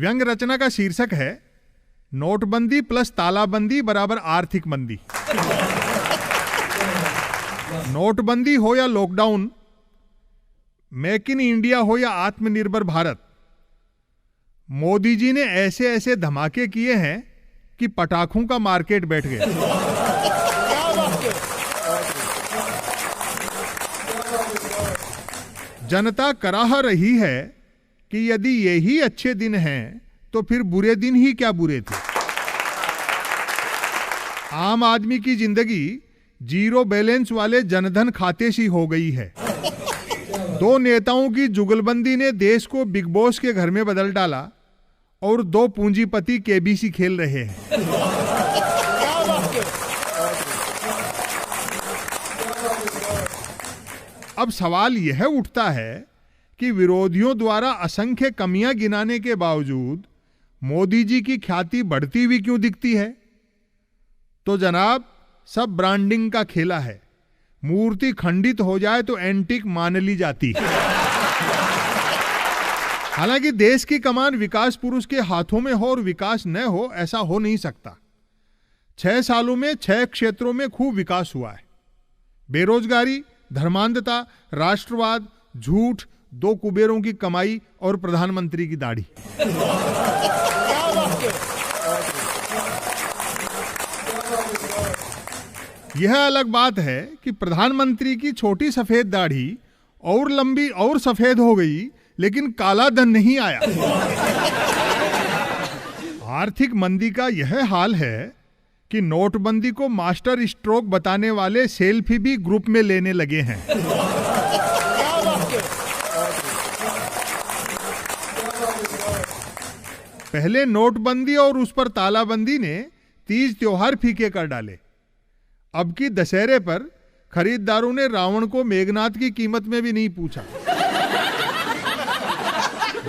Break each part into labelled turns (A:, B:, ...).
A: व्यंग रचना का शीर्षक है नोटबंदी प्लस तालाबंदी बराबर आर्थिक मंदी। नोटबंदी हो या लॉकडाउन, मेक इन इंडिया हो या आत्मनिर्भर भारत, मोदी जी ने ऐसे ऐसे धमाके किए हैं कि पटाखों का मार्केट बैठ गया। जनता कराह रही है कि यदि यही अच्छे दिन हैं तो फिर बुरे दिन ही क्या बुरे थे। आम आदमी की जिंदगी जीरो बैलेंस वाले जनधन खाते सी हो गई है। दो नेताओं की जुगलबंदी ने देश को बिग बॉस के घर में बदल डाला और दो पूंजीपति केबीसी खेल रहे हैं। अब सवाल यह उठता है कि विरोधियों द्वारा असंख्य कमियां गिनाने के बावजूद मोदी जी की ख्याति बढ़ती हुई क्यों दिखती है? तो जनाब, सब ब्रांडिंग का खेला है। मूर्ति खंडित हो जाए तो एंटीक मान ली जाती है। हालांकि देश की कमान विकास पुरुष के हाथों में हो और विकास न हो, ऐसा हो नहीं सकता। 6 सालों में 6 क्षेत्रों में खूब विकास हुआ है। बेरोजगारी, धर्मांधता, राष्ट्रवाद, झूठ, 2 कुबेरों की कमाई और प्रधानमंत्री की दाढ़ी। यह अलग बात है कि प्रधानमंत्री की छोटी सफेद दाढ़ी और लंबी और सफेद हो गई, लेकिन काला धन नहीं आया। आर्थिक मंदी का यह हाल है कि नोटबंदी को मास्टर स्ट्रोक बताने वाले सेल्फी भी ग्रुप में लेने लगे हैं। पहले नोटबंदी और उस पर तालाबंदी ने तीज त्योहार फीके कर डाले। अब की दशहरे पर खरीदारों ने रावण को मेघनाथ की कीमत में भी नहीं पूछा।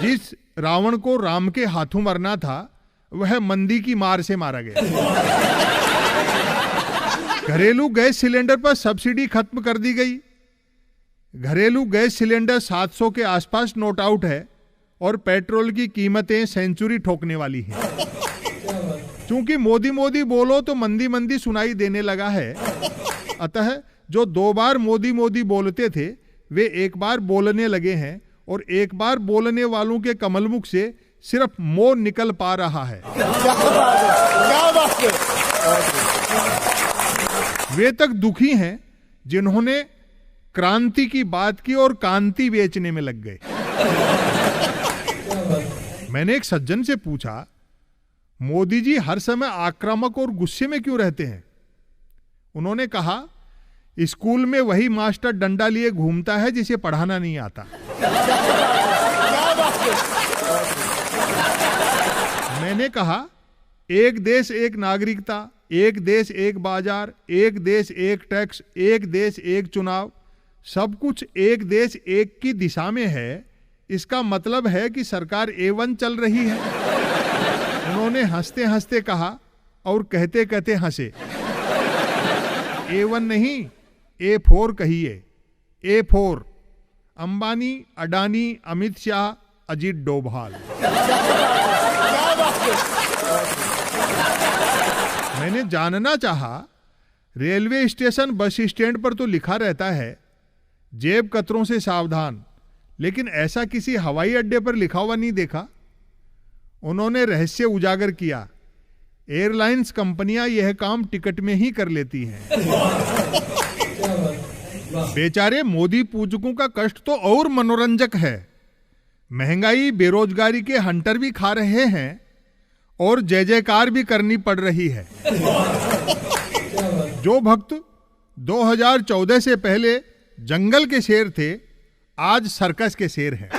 A: जिस रावण को राम के हाथों मरना था, वह मंदी की मार से मारा गया। घरेलू गैस सिलेंडर पर सब्सिडी खत्म कर दी गई। घरेलू गैस सिलेंडर 700 के आसपास नोट आउट है और पेट्रोल की कीमतें सेंचुरी ठोकने वाली हैं। चूंकि मोदी मोदी बोलो तो मंदी मंदी सुनाई देने लगा है, अतः जो 2 बार मोदी मोदी बोलते थे वे एक बार बोलने लगे हैं और एक बार बोलने वालों के कमलमुख से सिर्फ मो निकल पा रहा है। वे तक दुखी हैं जिन्होंने क्रांति की बात की और कांति बेचने में लग गए। मैंने एक सज्जन से पूछा, मोदी जी हर समय आक्रामक और गुस्से में क्यों रहते हैं? उन्होंने कहा, स्कूल में वही मास्टर डंडा लिए घूमता है जिसे पढ़ाना नहीं आता। मैंने कहा, एक देश एक नागरिकता, एक देश एक बाजार, एक देश एक टैक्स, एक देश एक चुनाव, सब कुछ एक देश एक की दिशा में है। इसका मतलब है कि सरकार A1 चल रही है। उन्होंने हंसते हंसते कहा और कहते कहते हंसे। A1 नहीं, A4 कहिए। A4 अंबानी, अडानी, अमित शाह, अजीत डोभाल। मैंने जानना चाहा, रेलवे स्टेशन, बस स्टैंड पर तो लिखा रहता है जेब कतरों से सावधान, लेकिन ऐसा किसी हवाई अड्डे पर लिखा हुआ नहीं देखा। उन्होंने रहस्य उजागर किया, एयरलाइंस कंपनियां यह काम टिकट में ही कर लेती हैं। बेचारे मोदी पूजकों का कष्ट तो और मनोरंजक है। महंगाई, बेरोजगारी के हंटर भी खा रहे हैं और जय जयकार भी करनी पड़ रही है। जो भक्त 2014 से पहले जंगल के शेर थे, आज सर्कस के शेर हैं।